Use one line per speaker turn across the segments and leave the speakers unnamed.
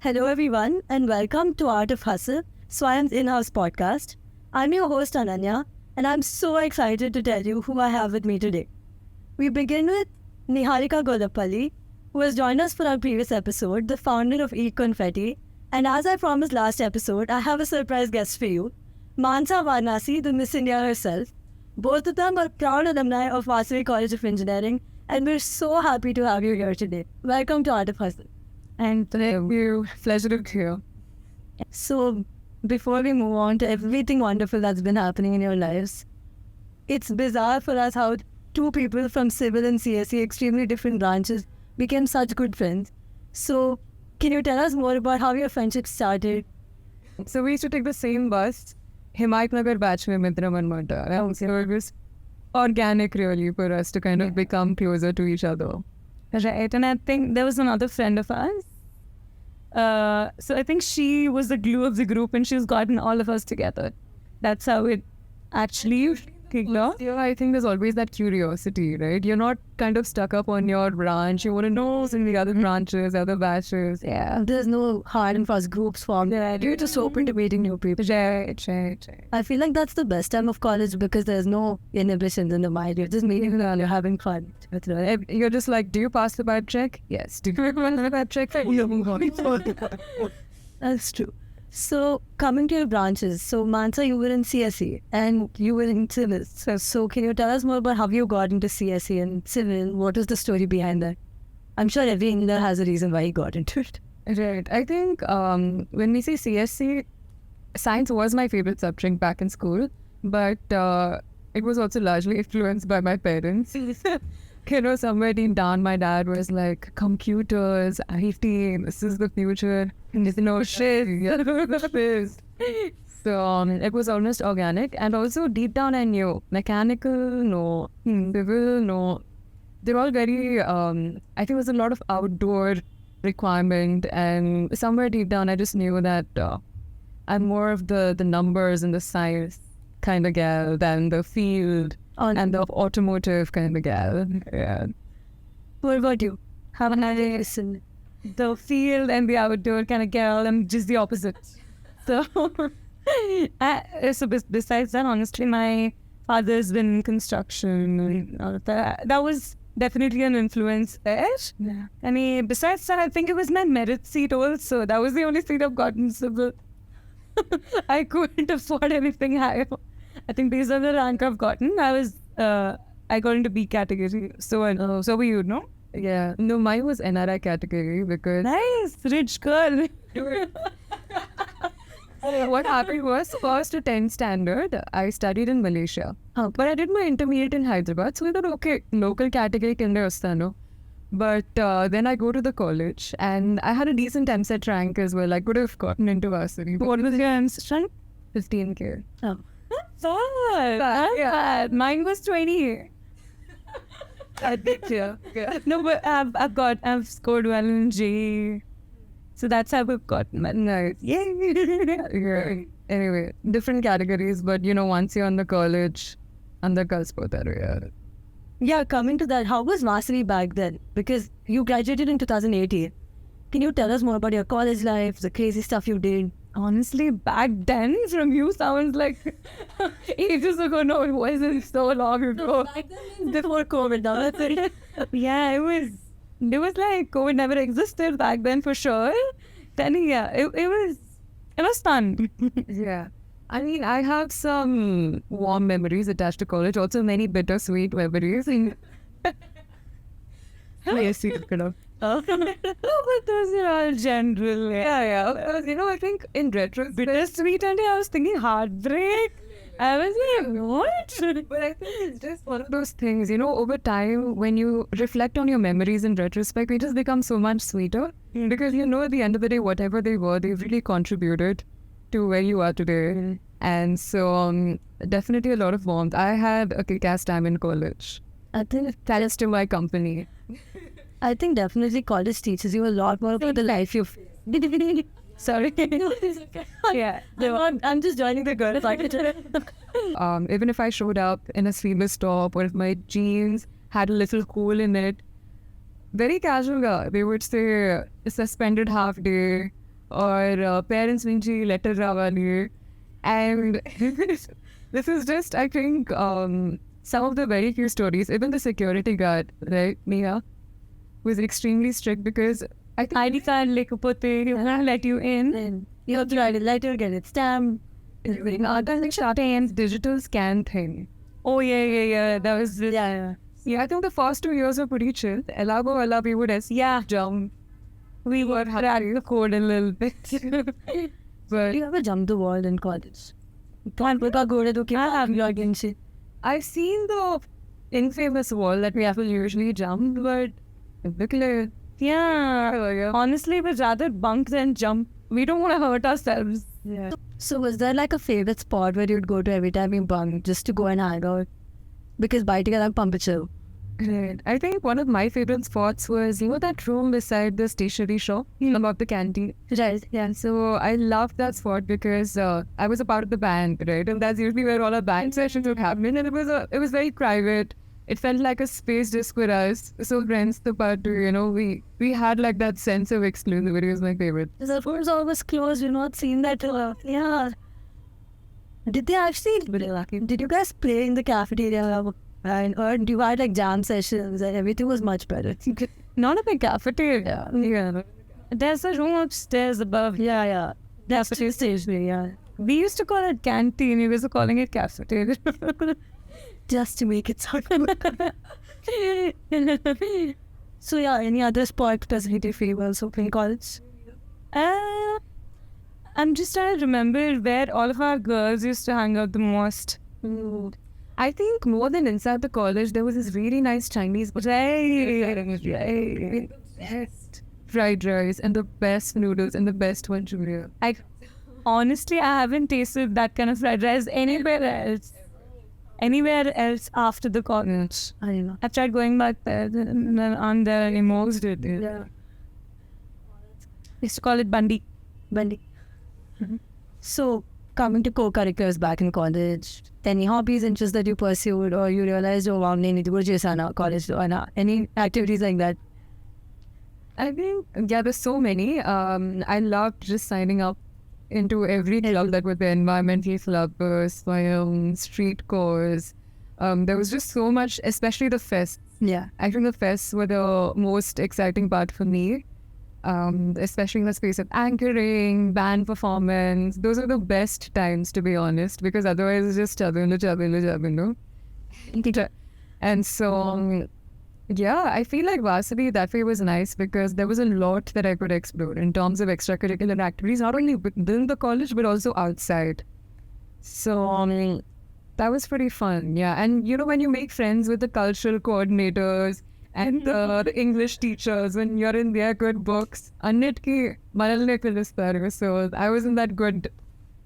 Hello, everyone, and welcome to Art of Hustle, Swayam's in-house podcast. I'm your host, Ananya, and I'm so excited to tell you who I have with me today. We begin with Niharika Gollapalli, who has joined us for our previous episode, the founder of Eat Confetti. And as I promised last episode, I have a surprise guest for you, Manasa Varanasi, the Miss India herself. Both of them are proud alumni of Vasavi College of Engineering, and we're so happy to have you here today. Welcome to Art of Hustle.
And thank you. Pleasure to be here.
So, before we move on to everything wonderful that's been happening in your lives, it's bizarre for us how two people from civil and CSE, extremely different branches, became such good friends. So, can you tell us more about how your friendship started?
So we used to take the same bus, Himayatnagar batch mein Mitra Manmata. So it was organic really for us to kind of become closer to each other. Right, and I think there was another friend of ours. So I think she was the glue of the group and she's gotten all of us together. That's how it actually kicked off. Yeah, I think there's always that curiosity, right? You're not kind of stuck up on your branch. You want to know what's in the other branches, other batches.
Yeah, there's no hard and fast groups formed. You're just open to meeting new people.
Right.
I feel like that's the best time of college because there's no inhibitions in the mind. You're just meeting and you're having fun.
You're just like, do you pass the bad check? Yes. Do you pass the bad check?
That's true. So, coming to your branches, so Manasa, you were in CSE and you were in civil. So can you tell us more about how you got into CSE and civil? What is the story behind that? I'm sure every engineer has a reason why he got into it.
Right. I think when we say CSC, science was my favorite subject back in school, but it was also largely influenced by my parents. Somewhere deep down, my dad was like, computers, IT, this is the future. No shit. So it was almost organic. And also deep down, I knew mechanical, no. Civil, no. They're all very, I think there was a lot of outdoor requirement. And somewhere deep down, I just knew that I'm more of the numbers and the science kind of gal than the field. And the automotive kind of gal. Yeah.
What about you? How an listen?
The field and the outdoor kind of gal. I'm just the opposite. So, besides that, honestly, my father's been in construction and all of that. That was definitely an influence there.
Yeah.
I mean, besides that, I think it was my merit seat also. That was the only seat I've gotten civil. I couldn't afford anything higher. I think based on the rank I've gotten, I got into B category. So were you, no?
Yeah.
No, mine was NRI category because...
Nice, rich girl.
What happened was, first to 10th standard, I studied in Malaysia.
Oh.
But I did my intermediate in Hyderabad, so we thought, okay, local category kinde ostano. But then I go to the college and I had a decent MSET rank as well. I could have gotten into varsity.
What was your MSET rank?
15K.
Oh.
Yeah. Mine was 20.
Yeah.
No, but I've scored well in J. So that's how I've gotten my nice. Yeah. Anyway, different categories, but once you're on the college, and the cusp of that, yeah.
Yeah, coming to that, how was Vasavi back then? Because you graduated in 2018. Can you tell us more about your college life, the crazy stuff you did?
Honestly, back then, from you sounds like ages ago. No, it wasn't so long ago.
Back then, before COVID, now.
Yeah, it was like COVID never existed back then for sure. Then yeah, it was fun. Yeah. I mean, I have some warm memories attached to college, also many bittersweet memories. Yes, you could have.
Oh,
but those are all general. Yeah. I think in retrospect, bittersweet, and I was thinking heartbreak. I was like, what? But I think it's just one of those things, over time, when you reflect on your memories in retrospect, they just become so much sweeter. Because, at the end of the day, whatever they were, they've really contributed to where you are today. And so, definitely a lot of warmth. I had a kick-ass time in college.
I think
That is to my company.
I think definitely college teaches you a lot more about the life you've...
Sorry. Yeah.
I'm just joining the girls.
Even if I showed up in a sleeveless top or if my jeans had a little hole in it, very casual. They would say suspended half day or parents Vinci letter Ravani. And this is just, I think, some of the very few stories. Even the security guard, right, Mia, was extremely strict because I think ID card lekapote, he will not let you in.
And you have to write a letter, get it stamped.
Like digital scan thing. Oh, yeah. That was this. Yeah, I think the first 2 years were pretty chill. Ella, we would jump. We were cracking the code a little bit. But
You ever jumped the wall in college? Can't put a good at I have login shit.
I've seen the infamous wall that we have to usually jump, but yeah. Honestly, we'd rather bunk than jump. We don't want to hurt ourselves. Yeah.
So was there like a favorite spot where you'd go to every time you bunk just to go and hang out? Because biting around pump chill.
Great. I think one of my favorite spots was, that room beside the stationery shop above the canteen.
Right, yeah.
So I loved that spot because I was a part of the band, right? And that's usually where all our band sessions would happen. And it was very private. It felt like a space just for us. So friends, we had like that sense of exclusivity. It was my favorite.
The doors always closed. You've not seen that. Yeah. Did they actually? Did you guys play in the cafeteria? Or do you had like jam sessions and everything was much better?
Not in the cafeteria.
Yeah.
There's a room upstairs above.
Yeah. That's what you stationary, yeah.
We used to call it canteen. We were calling it cafeteria.
Just to make it sound. So yeah, any other sport doesn't hit your favor so in college?
I'm just trying to remember where all of our girls used to hang out the most. I think more than inside the college, there was this really nice Chinese best fried rice and the best noodles and the best Manchuria. Honestly, I haven't tasted that kind of fried rice anywhere else. Anywhere else after the college.
I don't know.
I've tried going back there and then on there and immersed it.
Yeah.
Used to call it Bandi.
So, coming to co-curriculars back in college, any hobbies, interests that you pursued or you realized, oh, wow, I need to go to college, any activities like that?
I think, there's so many. I loved just signing up into every club that was the environmental club, Swayam, street course. There was just so much, especially the fests.
Yeah.
I think the fests were the most exciting part for me. Especially in the space of anchoring, band performance. Those are the best times, to be honest, because otherwise it's just no? And so, I feel like Vasavi that way was nice because there was a lot that I could explore in terms of extracurricular activities, not only within the college, but also outside. So, that was pretty fun, yeah. And, when you make friends with the cultural coordinators, and the English teachers, when you're in their good books, so I wasn't that good.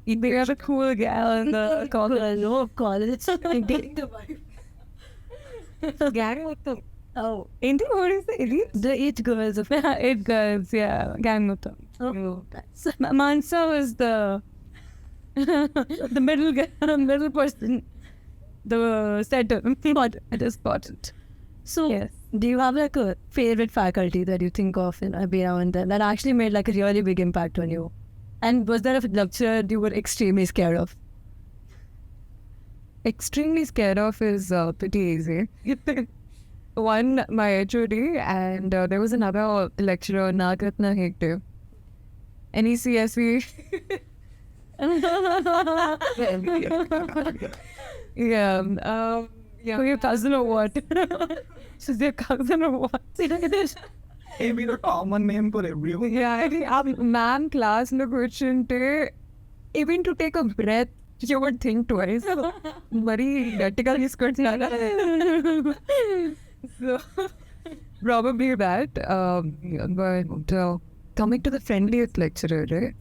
They have a cool gal in the college.
No, college. I'm getting the vibe.
Gang with them.
Oh.
Ain't what is the elite?
The 8 girls of
8 girls, yeah. Gang with them.
Oh.
So Manasa was the middle person. The center. It is important.
So,
yes.
Do you have like a favorite faculty that you think of in every now and then that actually made like a really big impact on you? And was there a lecturer you were extremely scared of?
Extremely scared of is pretty easy. One, my HOD, and there was another lecturer, Nagatna Hegde. NECSV. Yeah. Your cousin or what? She's their cousin or what?
Maybe the common name for everyone.
Yeah, I think ma'am class location even to take a breath, you would think twice. Very vertical is good. So probably that. But coming to the friendliest lecturer, right?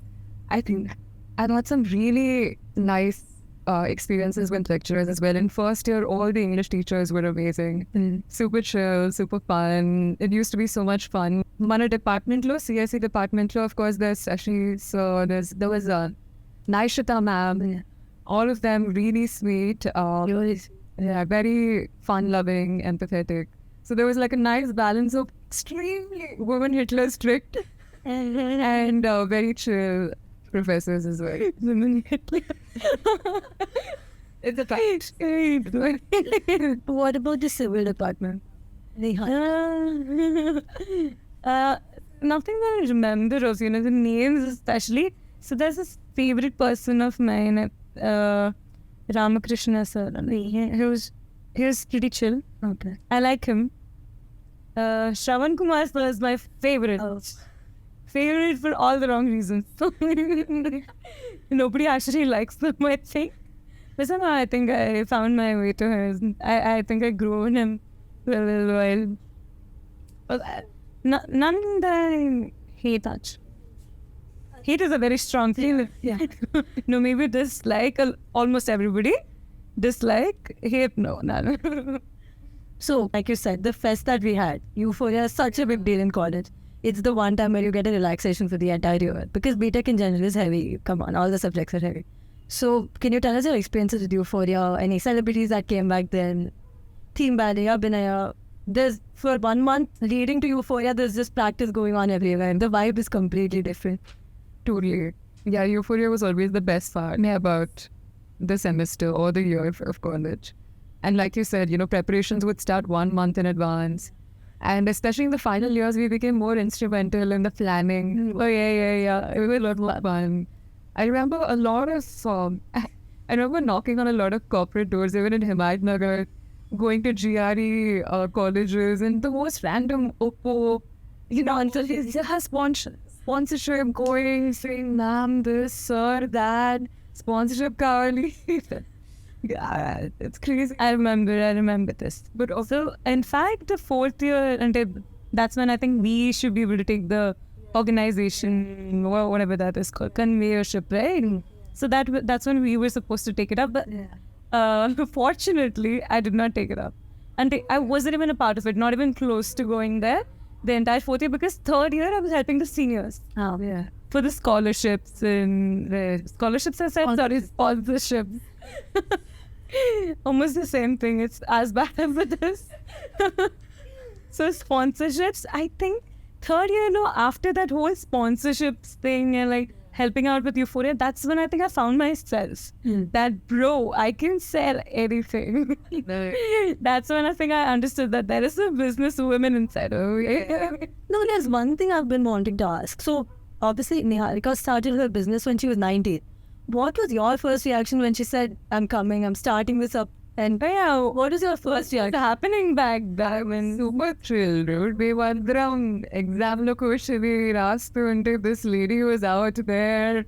I think I've had some really nice experiences with lecturers as well. In first year, all the English teachers were amazing. Super chill, super fun. It used to be so much fun. Mana department lo, CSE department lo, of course, there was a Naishita ma'am. All of them really sweet. Very fun-loving, empathetic. So there was like a nice balance of extremely woman Hitler strict and very chill professors as well. It's a fact.
What about the civil department?
Nothing that I remember of, the names especially. So there's this favorite person of mine, Ramakrishna sir. He was pretty chill.
Okay.
I like him. Shravan Kumar sir is my favorite.
Oh.
Favorite for all the wrong reasons. Nobody actually likes them, I think. But somehow I think I found my way to him. I think I grew in him for a little while. But none that I hate much. Hate is a very strong feeling.
Yeah.
No, maybe dislike almost everybody. Dislike, hate, no, none.
So, like you said, the fest that we had, Euphoria is such a big deal in college. It's the one time where you get a relaxation for the entire year. Because BTech in general is heavy. Come on, all the subjects are heavy. So, can you tell us your experiences with Euphoria? Any celebrities that came back then? Theme ballet, Abhinaya. There's, for 1 month leading to Euphoria, there's just practice going on everywhere. The vibe is completely different.
Totally. Yeah, Euphoria was always the best part about the semester or the year of college. And like you said, preparations would start 1 month in advance. And especially in the final years, we became more instrumental in the planning. Oh, yeah. It was a lot more fun. I remember a lot of, I remember knocking on a lot of corporate doors, even in Himayatnagar, going to GRE colleges and the most random Oppo, until his sponsorship going, saying, ma'am, this, sir, that, sponsorship kawali. Yeah, it's crazy. I remember this. But also, in fact, the 4th year, and that's when I think we should be able to take the organization, or whatever that is called, conveyorship, right? So that's when we were supposed to take it up. But fortunately, I did not take it up. And I wasn't even a part of it, not even close to going there the entire 4th year, because 3rd year I was helping the seniors.
Oh, yeah.
For the scholarships and scholarships, I said, sorry, sponsorships. Almost the same thing. It's as bad as it is. So sponsorships, I think 3rd year, after that whole sponsorships thing and like helping out with Euphoria, that's when I think I found myself. That, bro, I can sell anything. That's when I think I understood that there is a business woman inside. Oh, yeah.
No, there's one thing I've been wanting to ask. So, obviously, Niharika started her business when she was 19. What was your first reaction when she said, I'm coming, I'm starting this up? And what was your first reaction?
Happening back then? Super chill, dude. We went around exam location, this lady was out there,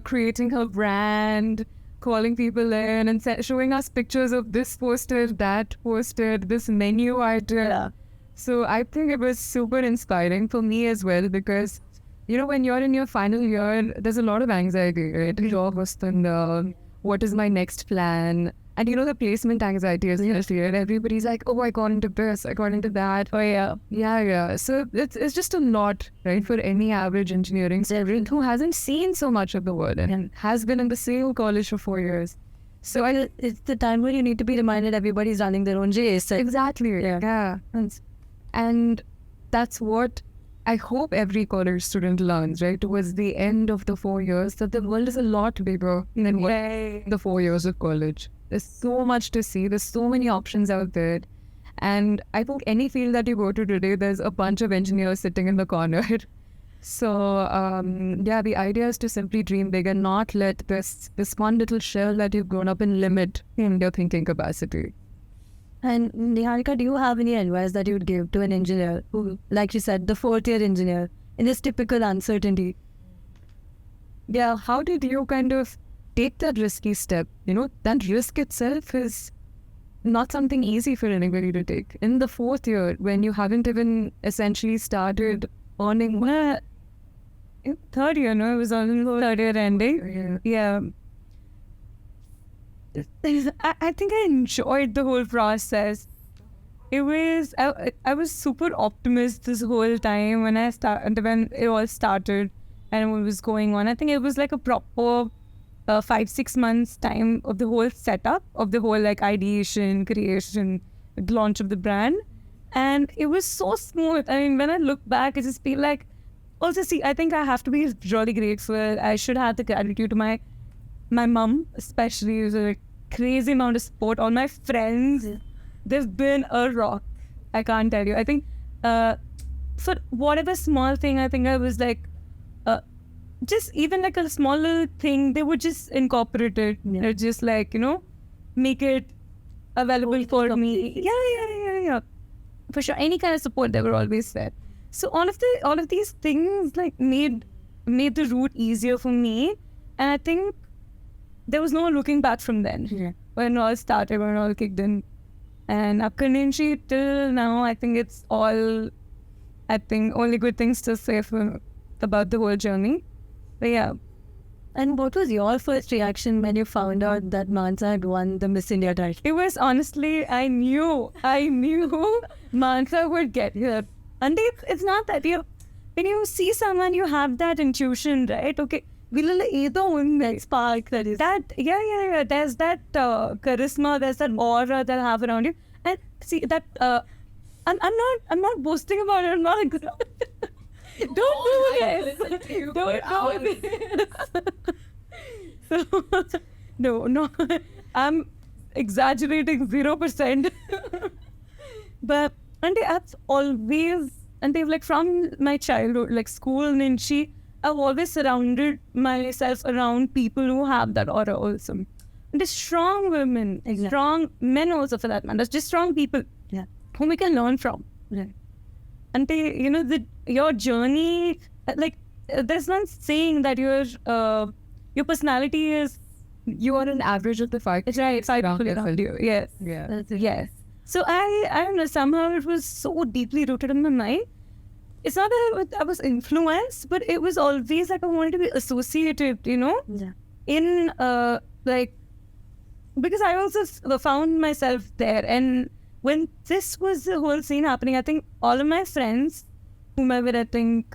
creating her brand, calling people in and showing us pictures of this poster, that poster, this menu item.
Yeah.
So I think it was super inspiring for me as well, because when you're in your final year, there's a lot of anxiety, right? What is my next plan? And the placement anxiety is here. Everybody's like, oh, I got into this, I got into that.
Oh, yeah.
Yeah. So it's just a lot, right? For any average engineering student who hasn't seen so much of the world and has been in the same college for 4 years.
So it's the time where you need to be reminded everybody's running their own race.
Exactly. Yeah. And that's what I hope every college student learns, right? Towards the end of the 4 years, that the world is a lot bigger than what the 4 years of college. There's so much to see. There's so many options out there. And I think any field that you go to today, there's a bunch of engineers sitting in the corner. So, the idea is to simply dream big and not let this one little shell that you've grown up in limit in your thinking capacity.
And Niharika, do you have any advice that you would give to an engineer who, like you said, the 4th year engineer, in this typical uncertainty?
Yeah, how did you kind of take that risky step? That risk itself is not something easy for anybody to take. In the 4th year, when you haven't even essentially started earning, well, in 3rd year, it was on 3rd year ending. Yeah. I think I enjoyed the whole process. It was, I was super optimist this whole time when it all started and what was going on. I think it was like a proper 5-6 months time of the whole setup, of the whole like ideation, creation, launch of the brand. And it was so smooth. I mean, when I look back, I just feel like also see, I think I have to be really grateful. I should have the gratitude to my mom, especially, who's a crazy amount of support. All my friends, they've been a rock. I can't tell you. I think for whatever small thing, I think I was like, just even like a small little thing, they would just incorporate it. They're just like, make it available for me. Yeah. For sure. Any kind of support, they were always there. So all of these things like made the route easier for me. And I think there was no looking back from then. When it all started, when it all kicked in. And up till now, I think it's all, only good things to say about the whole journey. But yeah.
And what was your first reaction when you found out that Manasa had won the Miss India title?
It was honestly, I knew Manasa would get here. And it's not that when you see someone, you have that intuition, right? Okay,
that spark that is.
Yeah. There's that charisma, there's that aura that I have around you. And see that, I'm not boasting about it. I'm not like, don't do this. Don't do this. So, no, I'm exaggerating 0%. But and that's always, and they've like from my childhood, like school and I've always surrounded myself around people who have that aura also. And they're strong women, strong men also for that matter, just strong people whom we can learn from. And they, your journey, like there's one saying that your personality is,
you are an average of the five.
It's right. Yes.
Yeah.
Yes. So I don't know, somehow it was so deeply rooted in my mind. It's not that I was influenced, but it was always like I wanted to be associated, in like, because I also found myself there. And when this was the whole scene happening, I think all of my friends, whomever, I think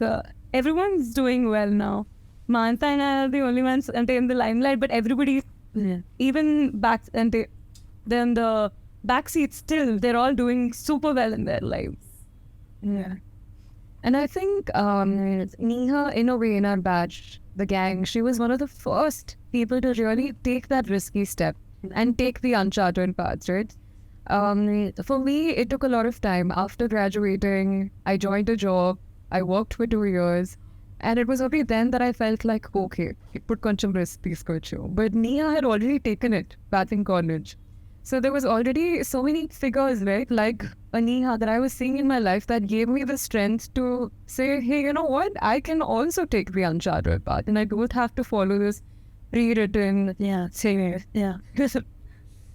everyone's doing well now. Manasa and I are the only ones and they're in the limelight, but everybody, even back, and they're in the backseat still, they're all doing super well in their lives.
Yeah. And I think Neha, in a way, in our batch, the gang, she was one of the first people to really take that risky step and take the uncharted paths, right? For me, it took a lot of time. After graduating, I joined a job, I worked for 2 years, and it was only then that I felt like, okay, put koncham risk teeskochu. But Neha had already taken it back in college. So there was already so many figures, right, like a Neha that I was seeing in my life that gave me the strength to say, hey, you know what, I can also take the uncharted path and I don't have to follow this rewritten
thing. Yeah.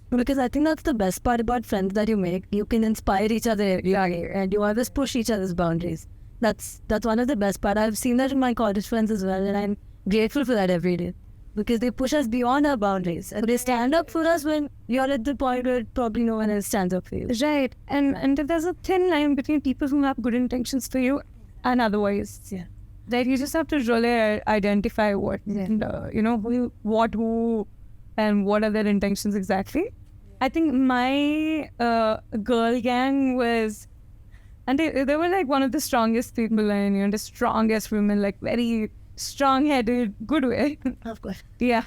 Because I think that's the best part about friends that you make. You can inspire each other and you always push each other's boundaries. That's one of the best part. I've seen that in my college friends as well, and I'm grateful for that every day. Because they push us beyond our boundaries. And they stand up for us when you're at the point where probably no one else stands up for you.
Right. And there's a thin line between people who have good intentions for you and otherwise.
Yeah.
That you just have to really identify what, who, and what are their intentions exactly. I think my girl gang was, and they were like one of the strongest people and, the strongest women, like very strong-headed, good way.
Of course.
Yeah.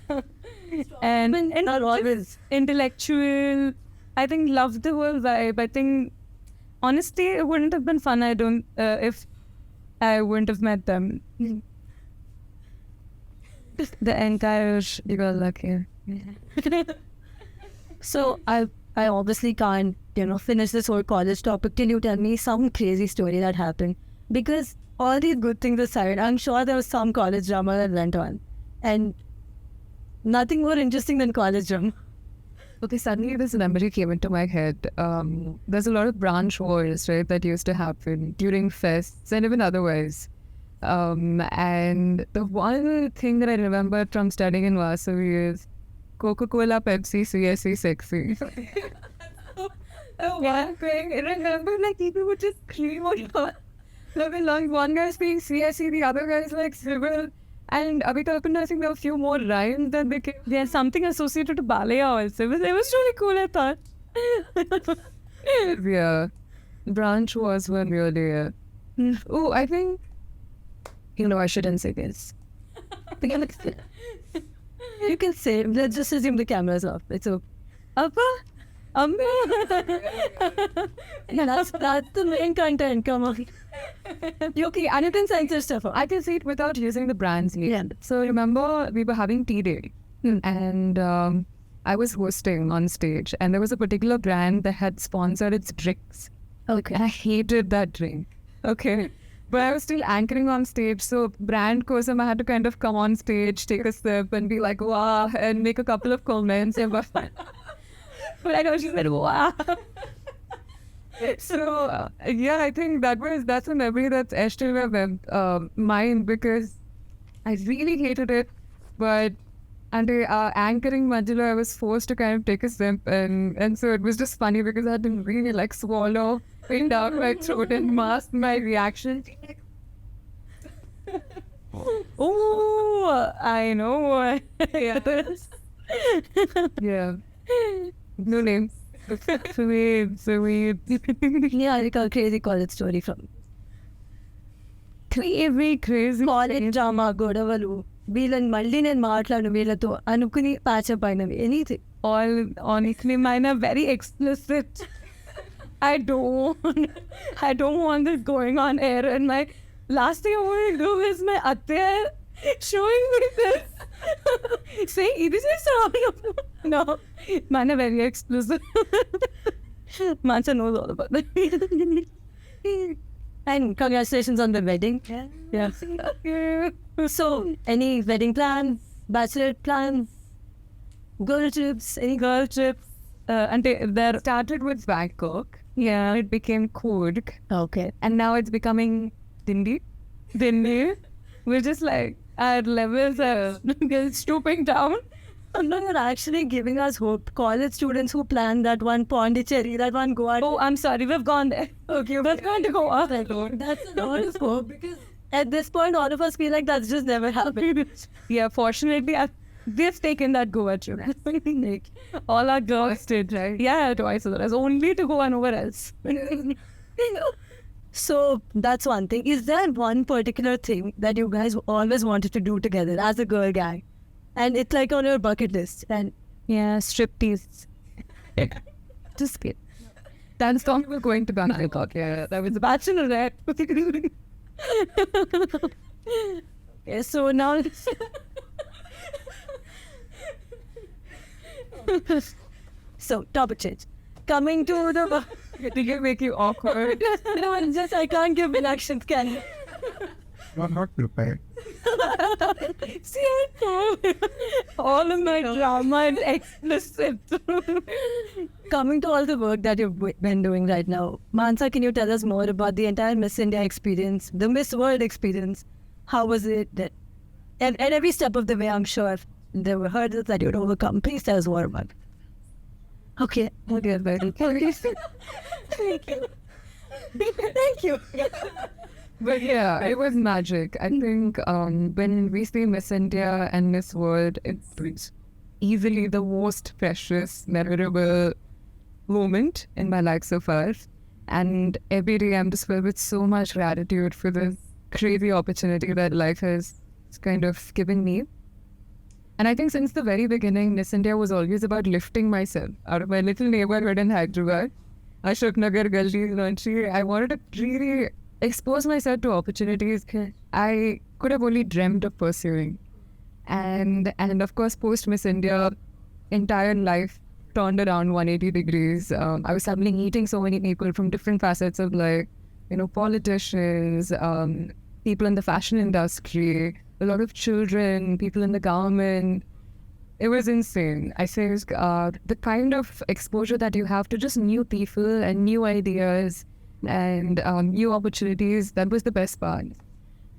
And
not always.
Intellectual. I think loved the whole vibe. I think, honestly, it wouldn't have been fun if I wouldn't have met them. The entire, you got lucky.
So I obviously can't, finish this whole college topic till you tell me some crazy story that happened. Because all these good things aside, I'm sure there was some college drama that went on. And nothing more interesting than college drama.
Okay, suddenly this memory came into my head. There's a lot of branch wars, right, that used to happen during fests and even otherwise. And the one thing that I remember from studying in Vasavi is Coca-Cola, Pepsi, CSE, sexy.
One thing, I remember like people would just scream on your one guy's being CSE, the other guy's like civil. And Abhitalpana, I think there were a few more rhymes that became. There's something associated to ballet also. It was really cool, I thought.
Yeah. Branch was one really. Oh, I think I shouldn't say this.
You can say, let's just assume the camera's off. It's okay. Appa? Amma? that's the main content. Come on. Okay, and you can censor stuff out.
I can say it without using the brand's name.
Yeah.
So remember, we were having tea day, and I was hosting on stage, and there was a particular brand that had sponsored its drinks.
Okay.
And I hated that drink. Okay. But I was still anchoring on stage, so brand kosam, I had to kind of come on stage, take a sip, and be like, wow, and make a couple of comments. But I know she said, wow. So, yeah, I think that's a memory that's etched in my mind, because I really hated it. But under anchoring Manjula, I was forced to kind of take a sip, and so it was just funny because I had to really like swallow it down my throat and mask my reaction.
Oh, I know.
Yeah. No names. Sweet.
Niharika, crazy college story from
Crazy.
College drama గొడవలు వీళ్ళని మళ్ళీ నేను మాట్లాడు వీళ్ళతో అనుకుని patch up అయినవి anything
All honestly, mine are very explicit. I don't want this going on air, and my last thing I want to do is my atte showing me this. Saying, this is wrong. No, mine are very explicit. Mansa knows all about that.
And congratulations on the wedding.
Yeah.
So, any wedding plans, bachelorette plans, girl trips, any
Girl trips. And they started with Bangkok. Yeah, it became Kurg.
Okay.
And now it's becoming Dindi. We're just like, our levels are stooping down.
No, you're actually giving us hope. College students who plan that one Pondicherry, that one Goa.
Oh, I'm sorry, we've gone there.
Okay,
We're going to go off.
that's a lot of hope because at this point, all of us feel like that's just never happened.
Yeah, fortunately, we've taken that Goa trip. Like, all our girls did, right? Yeah, twice. So there's only to go and nowhere else.
So that's one thing. Is there one particular thing that you guys always wanted to do together as a girl gang? And it's like on your bucket list. And
Yeah, striptease. Just kidding. That's the we're going to Bangkok. Yeah, that was a bachelorette.
yeah, so now so topic change. Coming to the
Did it make you awkward?
no, it's just I can't give reactions, can you?
You're not prepared.
See, I told you. All of my drama is explicit. Coming to all the work that you've been doing right now, Manasa, can you tell us more about the entire Miss India experience, the Miss World experience? How was it? And at every step of the way, I'm sure there were hurdles that you'd overcome. Please tell us more about it. Okay.
Okay, very
Thank you. Thank you.
But yeah, it was magic. I think when we say Miss India and Miss World, it's easily the most precious, memorable moment in my life so far. And every day I'm just filled with so much gratitude for this crazy opportunity that life has kind of given me. And I think since the very beginning, Miss India was always about lifting myself out of my little neighborhood in Hyderabad, Ashok Nagar Galli, Ranchi. I wanted to really expose myself to opportunities I could have only dreamt of pursuing. And of course, post Miss India, entire life turned around 180 degrees. I was suddenly meeting so many people from different facets of life, politicians, people in the fashion industry, a lot of children, people in the government. It was insane. I say the kind of exposure that you have to just new people and new ideas and new opportunities, that was the best part.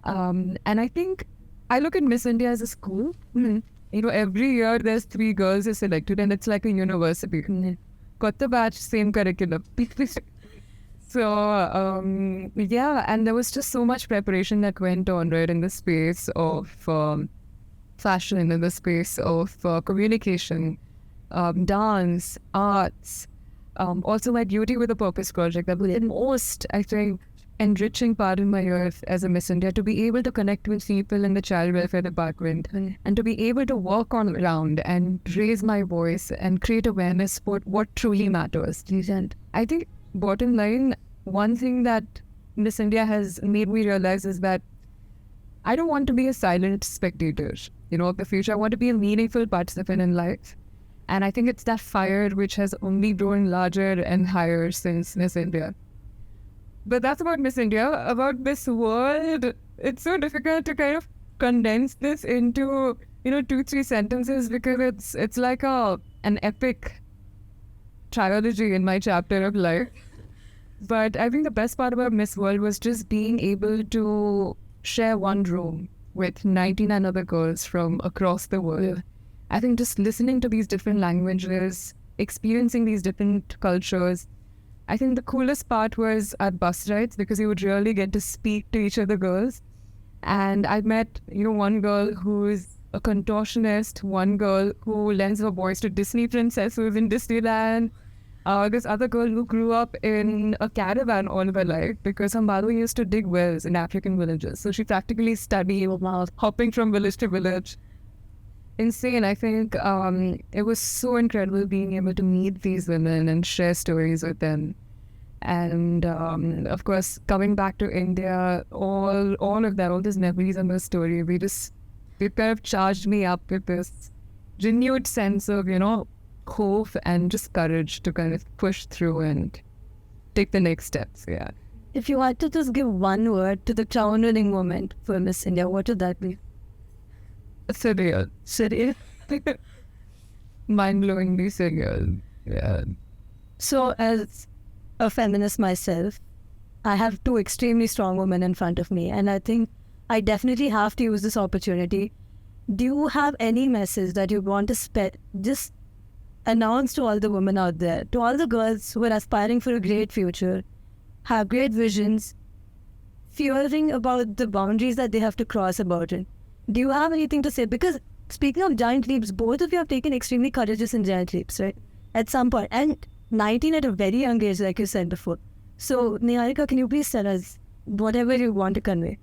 And I think I look at Miss India as a school. Every year there's 3 girls are selected and it's like a university. Got the batch, same curriculum. So, yeah, and there was just so much preparation that went on, right, in the space of fashion, in the space of communication, dance, arts. Also my Beauty with a Purpose project, that was the most, I think, enriching part of my years as a Miss India, to be able to connect with people in the child welfare department and to be able to walk on around and raise my voice and create awareness for what truly matters. And I think bottom line, one thing that Miss India has made me realize is that I don't want to be a silent spectator, of the future. I want to be a meaningful participant in life. And I think it's that fire which has only grown larger and higher since Miss India. But that's about Miss India. About Miss World, it's so difficult to kind of condense this into, 2-3 sentences, because it's like an epic trilogy in my chapter of life. But I think the best part about Miss World was just being able to share one room with 99 other girls from across the world. I think just listening to these different languages, experiencing these different cultures, I think the coolest part was at bus rides, because you would really get to speak to each of the girls. And I met, one girl who's a contortionist, one girl who lends her voice to Disney princesses in Disneyland, this other girl who grew up in a caravan all of her life because her mother used to dig wells in African villages. So she practically studied hopping from village to village. Insane. I think it was so incredible being able to meet these women and share stories with them. And of course, coming back to India, all of that, all these memories and the story, they kind of charged me up with this renewed sense of, hope and just courage to kind of push through and take the next steps. Yeah.
If you had to just give one word to the crown-winning moment for Miss India, what would that be?
Surreal.
Surreal.
Mind-blowingly surreal. Yeah.
So, as a feminist myself, I have 2 extremely strong women in front of me, and I think I definitely have to use this opportunity. Do you have any message that you want to just announce to all the women out there, to all the girls who are aspiring for a great future, have great visions, fearing about the boundaries that they have to cross about it? Do you have anything to say? Because speaking of giant leaps, both of you have taken extremely courageous and giant leaps, right? At some point. And 19 at a very young age, like you said before. So, Niharika, can you please tell us whatever you want to convey?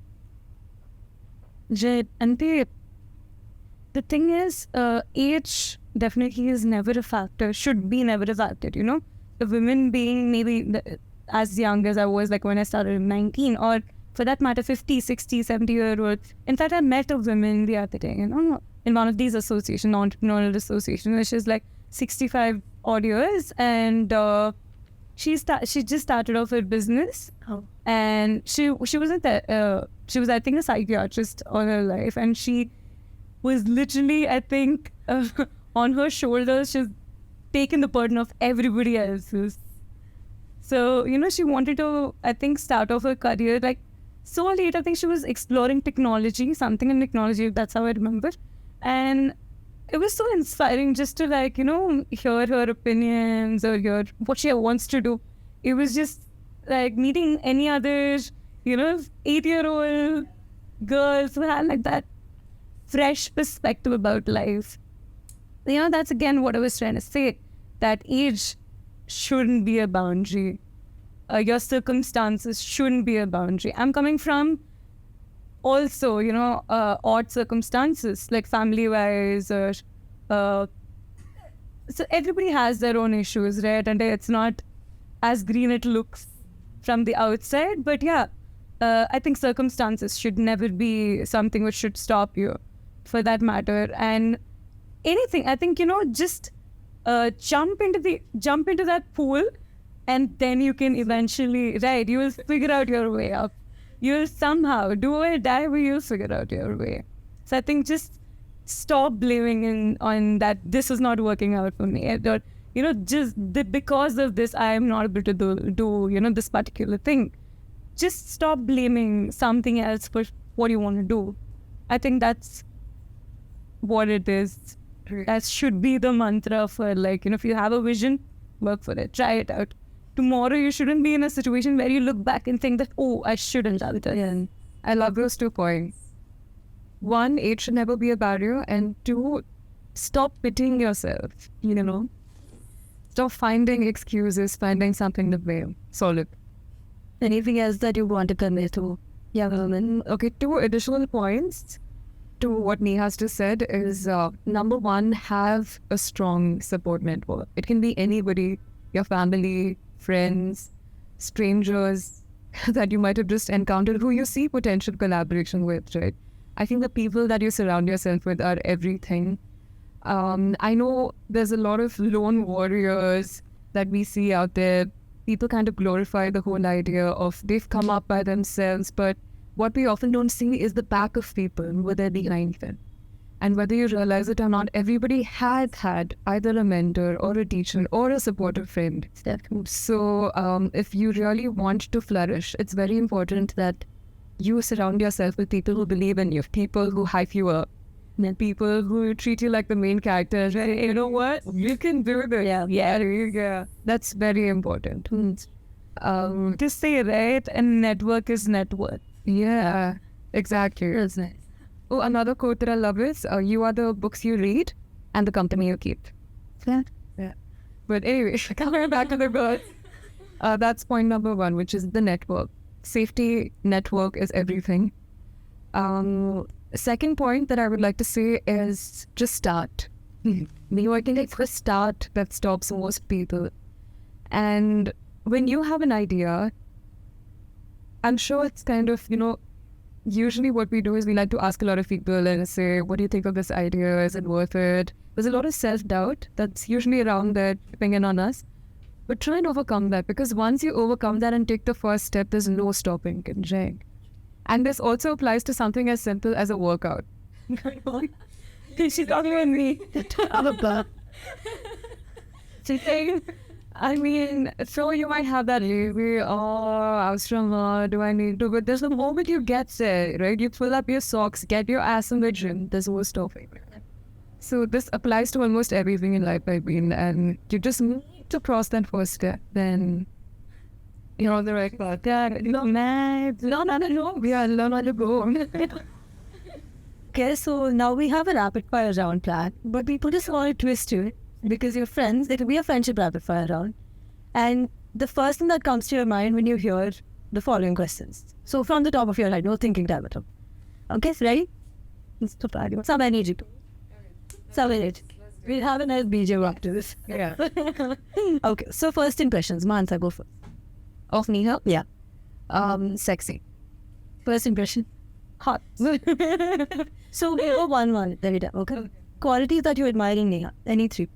Right. And the thing is, age definitely is never a factor, should be never a factor, The women being maybe as young as I was, like when I started at 19, or for that matter, 50, 60, 70-year-olds. In fact, I met a woman the other day, in one of these associations, entrepreneurial associations, which is like 65 odd years, and she just started off her business, and she wasn't there. She was, I think, a psychiatrist all her life, and she was literally, I think, on her shoulders, she's taken the burden of everybody else's. So, she wanted to, I think, start off her career like so late. I think she was exploring technology, something in technology, that's how I remember. And it was so inspiring just to hear her opinions or hear what she wants to do. It was just like meeting any other, 8-year-old girls who had like that fresh perspective about life. That's again what I was trying to say, that age shouldn't be a boundary. Your circumstances shouldn't be a boundary. I'm coming from also, odd circumstances, like family-wise, or so everybody has their own issues, right? And it's not as green it looks from the outside. But yeah, I think circumstances should never be something which should stop you, for that matter. And anything, I think, just jump into that pool, and then you can eventually, right, you will figure out your way up. You'll somehow do or die, but you'll figure out your way. So I think just stop blaming on that this is not working out for me. Or, because of this, I am not able to do this particular thing. Just stop blaming something else for what you want to do. I think that's what it is. That should be the mantra for, if you have a vision, work for it, try it out. Tomorrow you shouldn't be in a situation where you look back and think that, I shouldn't have done it.
I love those 2 points. 1, age should never be a barrier, and 2, stop pitying yourself, Stop finding excuses, finding something to blame. Solve it.
Anything else that you want to convey to young women?
Okay, 2 additional points to what Neha's just said is number 1, have a strong support network. It can be anybody, your family, friends, strangers that you might have just encountered who you see potential collaboration with, right? I think the people that you surround yourself with are everything. I know there's a lot of lone warriors that we see out there. People kind of glorify the whole idea of they've come up by themselves, but what we often don't see is the back of people who are there behind them. And whether you realize it or not, everybody has had either a mentor or a teacher or a supportive friend. So if you really want to flourish, it's very important that you surround yourself with people who believe in you, people who hype you up, and people who treat you like the main character. Hey, you know what? You can do this. Yeah. That's very important.
To say, right? And network is net worth.
Yeah, exactly.
That's nice.
Oh, another quote that I love is, you are the books you read and the company you keep.
Yeah.
But anyway, coming back to the books, that's point number 1, which is the network. Safety network is everything. Second point that I would like to say is just start. I think it's the start that stops most people. And when you have an idea, I'm sure it's kind of, usually what we do is we like to ask a lot of people and say, what do you think of this idea? Is it worth it? There's a lot of self-doubt that's usually around there pinging on us. But try and overcome that, because once you overcome that and take the first step, there's no stopping. And this also applies to something as simple as a workout.
She's talking to me.
I mean, so you might have that maybe, I was strong, do I need to? But there's the moment you get there, right? You pull up your socks, get your ass in the gym, there's no stopping. So this applies to almost everything in life, and you just need to cross that first step, then you're on the right path. Yeah, no, we are learn how to go.
Okay, so now we have a rapid fire round plan, but people just want to twist to it because you're friends. It will be a friendship rapid fire round. And the first thing that comes to your mind when you hear the following questions. So from the top of your head, no thinking time at all. Okay, so ready? Some energy. Some energy. We'll have a nice BJ after this.
Yeah.
Okay, so first impressions. Manasa, go first.
Of Neha?
Yeah.
Sexy.
First impression. Hot. So we go 1-1. There we go. Okay. Qualities that you admire in Neha. Any 3.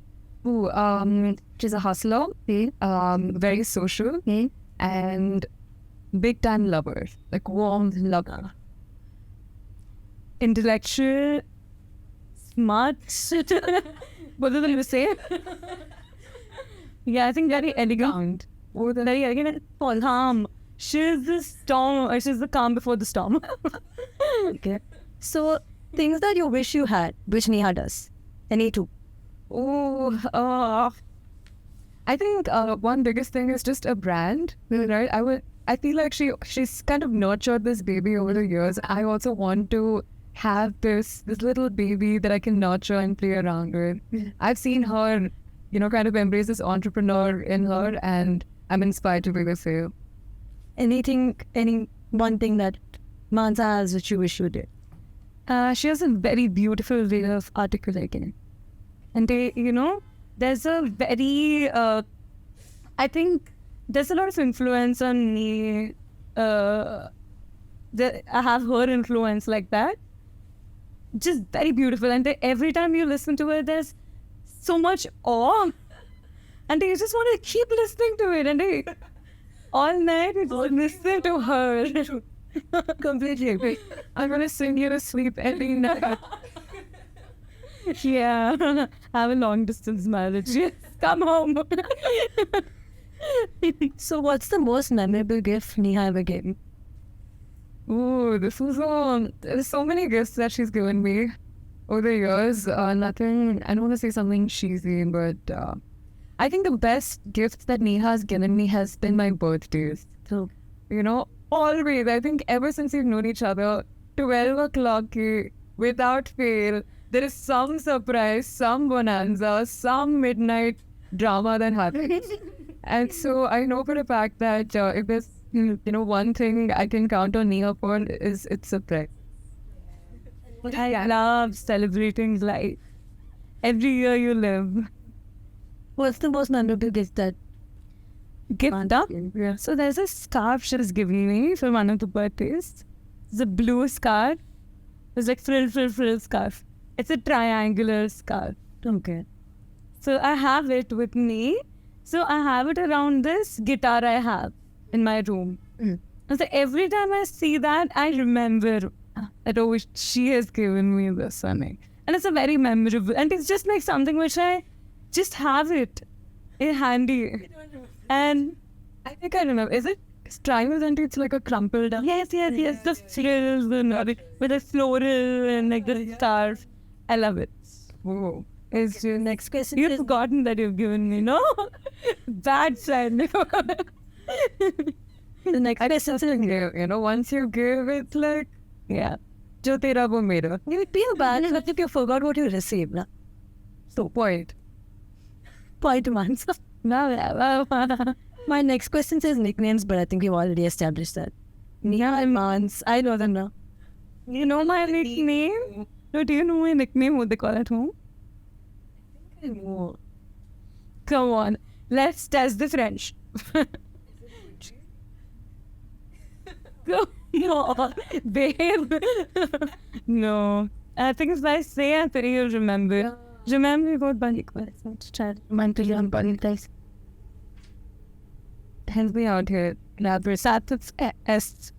She's a hustler, very social, and big time lover, like warm lover.
Intellectual, smart. What did you say? Yeah, I think very elegant. Very elegant and calm. She's the storm. She's the calm before the storm.
Okay. So things that you wish you had, which Neha does. Any 2.
I think one biggest thing is just a brand, right? I feel like she's kind of nurtured this baby over the years. I also want to have this little baby that I can nurture and play around with. I've seen her, kind of embrace this entrepreneur in her, and I'm inspired to be the same.
Any one thing that Manasa has which you wish you did?
She has a very beautiful way of articulating. And there's a very, I think there's a lot of influence on me. I have her influence like that. Just very beautiful. And every time you listen to her, there's so much awe. And you just want to keep listening to it. And all night, you just listen to her.
Completely. I'm going to sing you to sleep every night.
Yeah, have a long distance marriage. Come home.
So what's the most memorable gift Neha ever gave you?
Ooh, this was there's so many gifts that she's given me over the years. Nothing, I don't want to say something cheesy, but I think the best gift that Neha has given me has been my birthdays.
So,
always, I think ever since we've known each other, 12 o'clock, without fail, there is some surprise, some bonanza, some midnight drama that happens. And so I know for a fact that if there's one thing I can count on Neha for is it's a pride. I love celebrating life. Every year you live.
What's the most memorable gift that
Gift up. Yeah. So there's a scarf she was giving me for one of the birthdays. It's a blue scarf. It's like frill scarf. It's a triangular scarf.
Okay.
So I have it with me. So I have it around this guitar I have in my room. So every time I see that, I remember that, oh, she has given me this, honey. And it's a very memorable, and it's just like something which I just have it in handy. And I think I remember, is it triangles and it's like a crumpled up? Yes, the frills and with a floral and like the stars. I love it. Whoa.
Is your next question?
You've forgotten that you've given me, no? Bad friend.
The next question is,
Once you give it, like, yeah. Jo tera wo mera.
you would feel bad if you forgot what you received. Na?
So, point.
Point one. My next question says nicknames, but I think we've already established that. Neha and Mans, I know them now.
You know my nickname? No, do you know my nickname? What they call at home? Come on, let's test the French. No, babe. No. I think if I say, I think you'll remember. Remember what bunny questions? Mentally unbunny. Help me out here. Satt's S.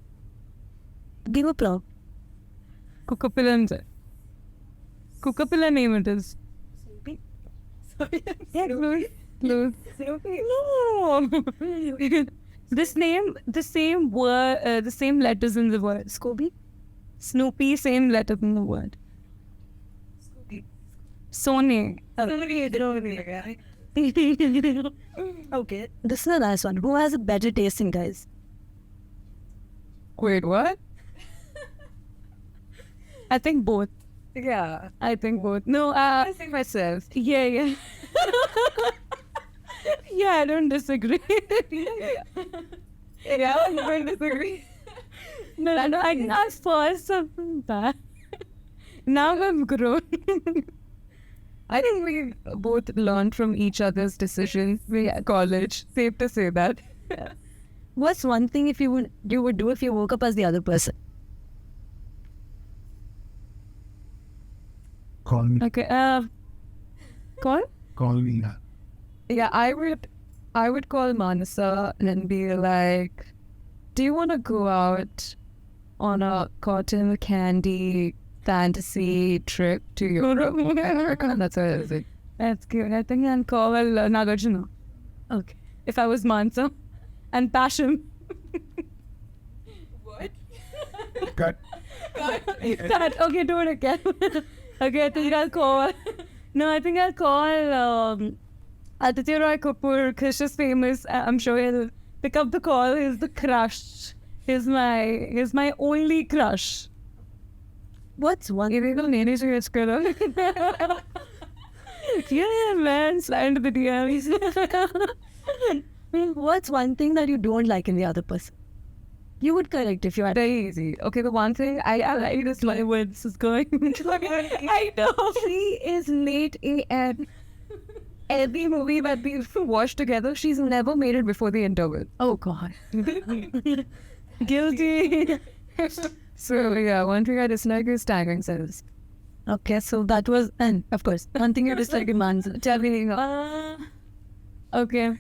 Give a plug.
Kukapillan. Kukapilla name it is. Yeah, Louis. No. This name, the same word, the same letters in the word.
Scooby?
Snoopy, same letter in the word. Sony.
Okay. This is a nice one. Who has a better taste in guys?
Wait, what? I think both.
Yeah.
I think both. No,
I think myself.
yeah. Yeah, I don't disagree.
Yeah, I don't disagree.
No, I can ask first something bad. Now I'm grown. I think we both learned from each other's decisions. We at college. Safe to say that.
What's one thing if you would do if you woke up as the other person?
Call me.
Okay. Call?
Call me.
Yeah, I would call Manasa and be like, do you want to go out on a cotton candy fantasy trip to Europe? That's what I think. That's cute. I think I'll call Nagarjuna.
Okay.
If I was Mansa. And Pasham.
What?
Cut.
That, okay, do it again. Okay, I think I'll call. No, I think I'll call Aditya Roy Kapoor because she's famous. I'm sure he'll pick up the call. He's the crush. He's my only crush.
What's one?
Illegal nannies are scared. Yeah, man, slide into the DMs.
What's one thing that you don't like in the other person? You would correct if you had.
Very easy. Okay, the one thing I like is like where this is going. I know. She is late AM. Every movie that we've watched together, she's never made it before the interval.
Oh God.
Guilty. So yeah, one thing I dislike is timing cells.
Okay, so that was, and of course, one thing you dislike in Mans. Tell me.
Okay.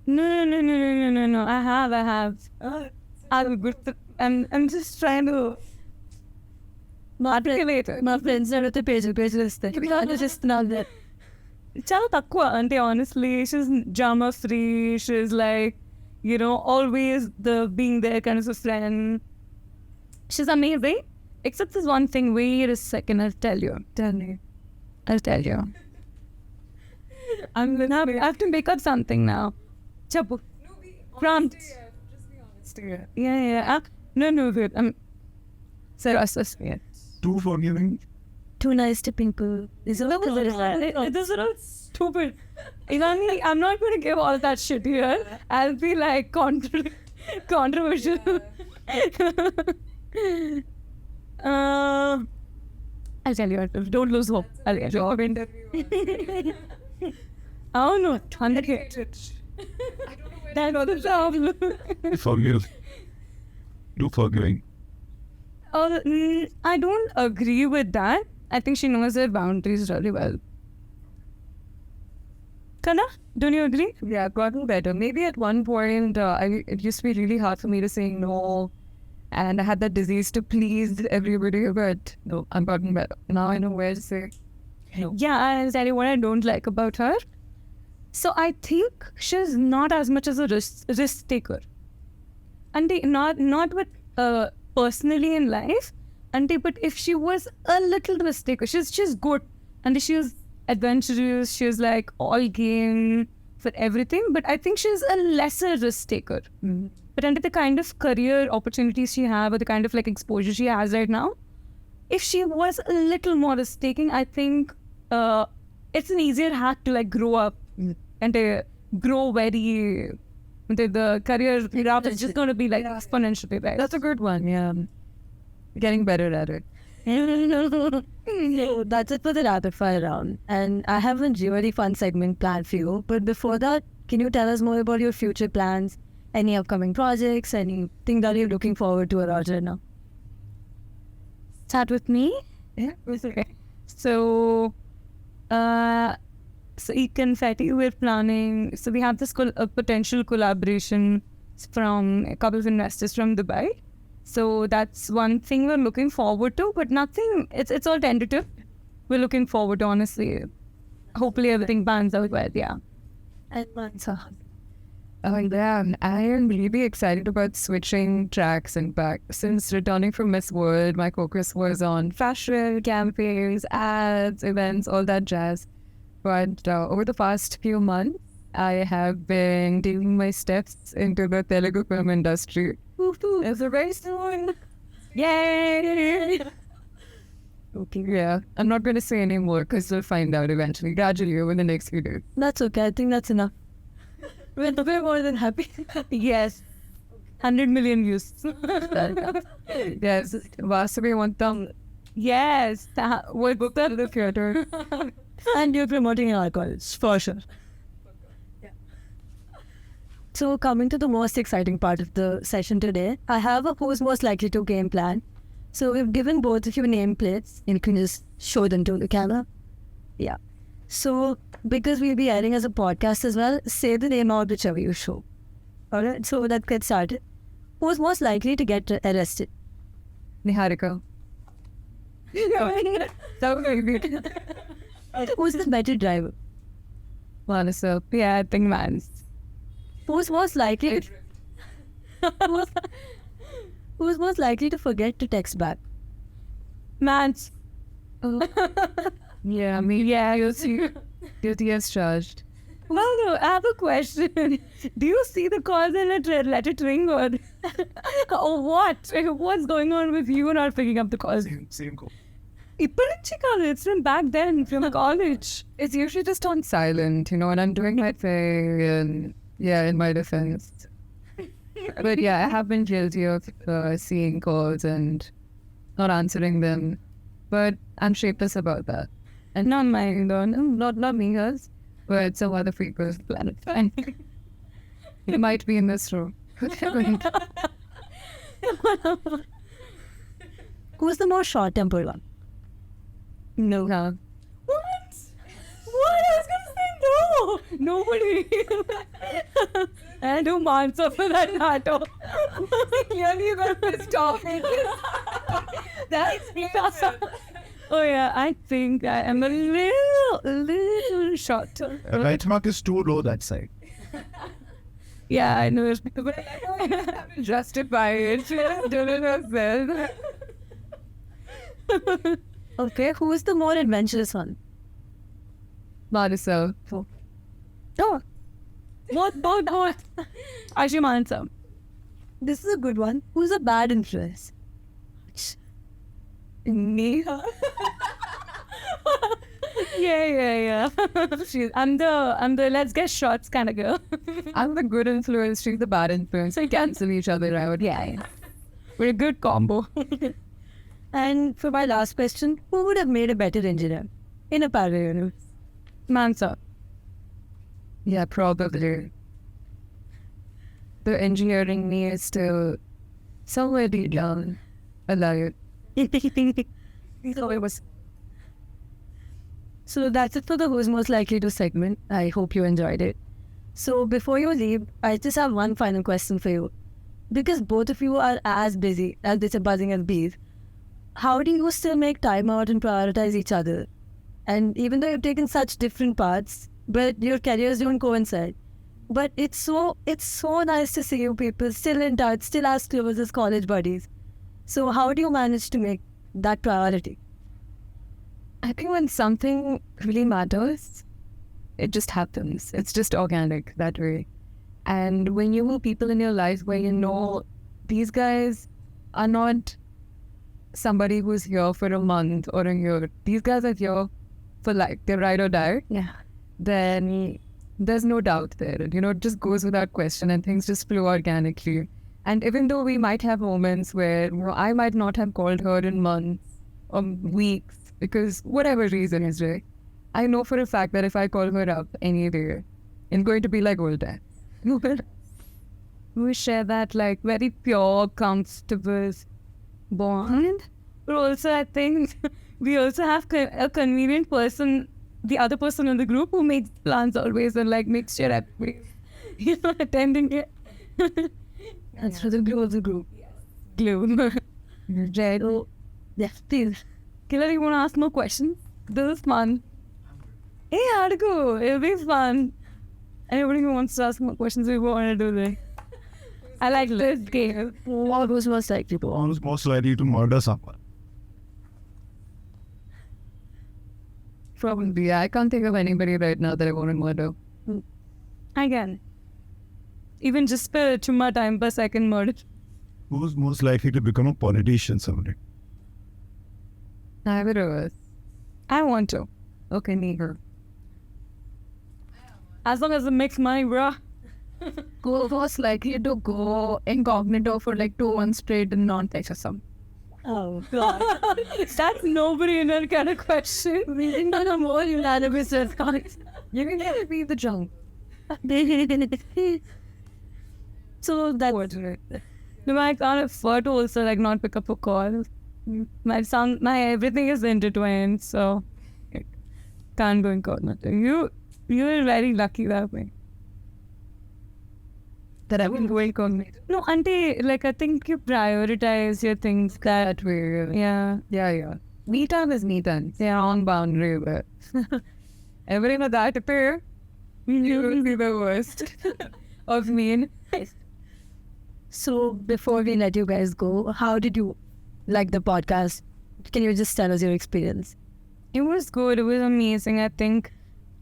No. I have. I'm just trying to articulate it.
My friends are at the page list. Just now that.
Chala takwa ante honestly. She's drama free. She's like, always the being there kind of a friend. She's amazing. Except this one thing. Wait a second, I'll tell you. I'll tell you. I have to make up something now. Chapu. Prompt.
Just be honest here.
Yeah. No, good. Serious.
Too forgiving.
Too nice to people. This is
stupid. Ilani, I'm not going to give all that shit here. I'll be like confident. Controversial. I'll tell you. Don't lose hope. I'll get job interview. Oh no, 100. That's not the problem.
Forgive. Do forgiving.
I don't agree with that. I think she knows her boundaries really well. Kana, don't you agree?
Yeah, I've gotten better. Maybe at one point, it used to be really hard for me to say no. And I had that disease to please everybody, but no, I've gotten better. Now I know where to say no.
Yeah, I'll tell you what I don't like about her. So I think she's not as much as a risk taker. And not with personally in life. But if she was a little risk taker, she's good. And she's adventurous, she's like all game for everything. But I think she's a lesser risk taker.
Mm-hmm.
But under the kind of career opportunities she has or the kind of like exposure she has right now, if she was a little more risk-taking, I think it's an easier hack to like grow up and grow very... The career graph is just going to be like exponentially, right?
That's a good one, yeah. Getting better at it.
So that's it for the rapid fire round. And I have a really fun segment planned for you. But before that, can you tell us more about your future plans? Any upcoming projects? Anything that you're looking forward to around right now?
Start with me?
Yeah.
Okay. So Confetti, we're planning. So we have this potential collaboration from a couple of investors from Dubai. So that's one thing we're looking forward to, but nothing. It's all tentative. We're looking forward to, honestly. Hopefully everything pans out well. Yeah.
And Manasa.
Oh, yeah. I am really excited about switching tracks. In fact, since returning from Miss World, my focus was on fashion, campaigns, ads, events, all that jazz. But over the past few months, I have been taking my steps into the Telugu film industry. It's a very soon. Yay! Okay, yeah. I'm not going to say any more because we'll find out eventually, gradually over the next few days.
That's okay. I think that's enough. We're more than happy.
Yes. 100 million views.
Yes. Vasavi want them.
Yes. We'll book that at the theater.
And you're promoting our college, for sure. Yeah. So coming to the most exciting part of the session today, I have a who's most likely to game plan. So we've given both of you nameplates and you can just show them to the camera. Yeah. So because we'll be airing as a podcast as well, say the name out whichever you show. Alright, so let's get started. Who's most likely to get arrested?
Niharika.
Who's the better driver?
Manasa.
Yeah, I think Mans.
Who's most likely Who's most likely to forget to text back?
Mans.
Yeah, me.
Yeah, you see.
Duty as charged.
Well, no, I have a question. Do you see the calls and let it ring or what? What's going on with you not picking up the calls?
Same call.
It's from back then, from college.
It's usually just on silent, and I'm doing my thing, and yeah, in my defense. But yeah, I have been guilty of seeing calls and not answering them, but I'm shapeless about that.
And not mine, though. No,
Not me, guys, but some other people's planet. Fine. It might be in this room.
Who's the more short-tempered one?
No.
What? What? I was gonna say no. Nobody. I do answer for that matter. Clearly you got pissed off. That's me. Oh yeah, I think I am a little short.
Right mark is too low that side.
Yeah, I know. But I have to justify it. Do it yourself.
Okay, who is the more adventurous one?
Manasa.
Oh. What? Ashim answer.
This is a good one. Who's a bad influence?
Neha.
Yeah. I'm the let's get shots kind of girl.
I'm the good influence, she's the bad influence. We cancel each other out.
Yeah. We're a good combo.
And for my last question, who would have made a better engineer in a parallel universe?
Manasa.
Yeah, probably. The engineering me is still somewhere deep down alive.
So it was. So that's it for the Who's Most Likely to segment. I hope you enjoyed it. So before you leave, I just have one final question for you. Because both of you are as busy as this is buzzing as bees, how do you still make time out and prioritize each other? And even though you've taken such different paths, but your careers don't coincide. But it's so nice to see you people still in touch, still as close as college buddies. So how do you manage to make that priority?
I think when something really matters, it just happens. It's just organic that way. And when you have people in your life where you know these guys are not somebody who's here for a month or a year, these guys are here for like they're ride or die, then there's no doubt there. It just goes without question and things just flow organically. And even though we might have moments where I might not have called her in months or weeks because whatever reason is right, I know for a fact that if I call her up any day, it's going to be like old times. We share that like very pure, comfortable bond.
But also, I think we also have a convenient person, the other person in the group who makes plans always and like makes sure everybody's, attending it.
That's for the glue of the group.
Glue.
Right. Oh, yes, please.
Killer, you want to ask more questions? This is fun. Hey, how'd it go? It'll be fun. Anybody who wants to ask more questions, we want to do this. I like this game.
What was most likely to?
Who's most likely to murder someone?
Probably. I can't think of anybody right now that I want to murder.
I can. Even just for chumma time pass, I can murder.
Who's most likely to become a politician someday?
Neither of us.
I want to.
Okay, neither.
As long as it makes money, bro.
Who was likely to go incognito for like 2 months straight and not take some?
Oh, God.
That's nobody in that kind of question.
We didn't know more unanimous response.
You can never be the junk.
So that's
No, I can't afford to also like not pick up a call. My everything is intertwined, so can't go incognito. You're very lucky that way.
That I will go incognito.
No, auntie, like I think you prioritize your things that way. Yeah.
Yeah. Me time is me time. Yeah, on boundary, but everything of that appear, you will be the worst of me.
So before we let you guys go, how did you like the podcast? Can you just tell us your experience?
It was good. It was amazing. I think,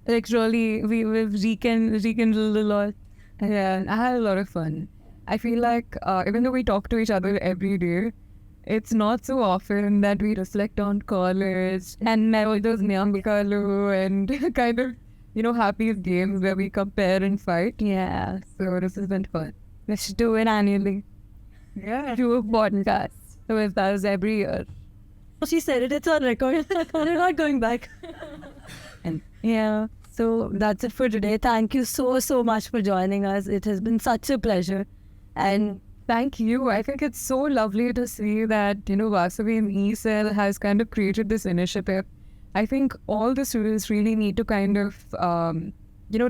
like, really, we rekindled a lot.
Yeah, I had a lot of fun. I feel like even though we talk to each other every day, it's not so often that we reflect on college and all those Nyambikalu and kind of, happy games where we compare and fight.
Yeah.
So this has been fun.
Let's do it annually.
Yeah.
Do a podcast with us every year.
She said it, it's on record. We're not going back.
And yeah.
So that's it for today. Thank you so much for joining us. It has been such a pleasure. And
thank you. I think it's so lovely to see that, Vasavi and ECell has kind of created this initiative. I think all the students really need to kind of,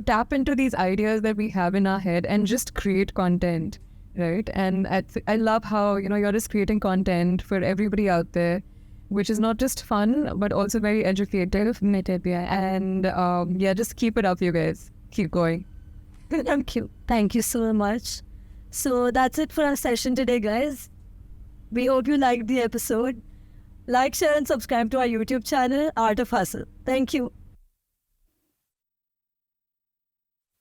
tap into these ideas that we have in our head and just create content, right? And I love how, you're just creating content for everybody out there, which is not just fun, but also very educative. And just keep it up, you guys. Keep going.
thank you. Thank you so much. So that's it for our session today, guys. We hope you liked the episode. Like, share, and subscribe to our YouTube channel, Art of Hustle. Thank you.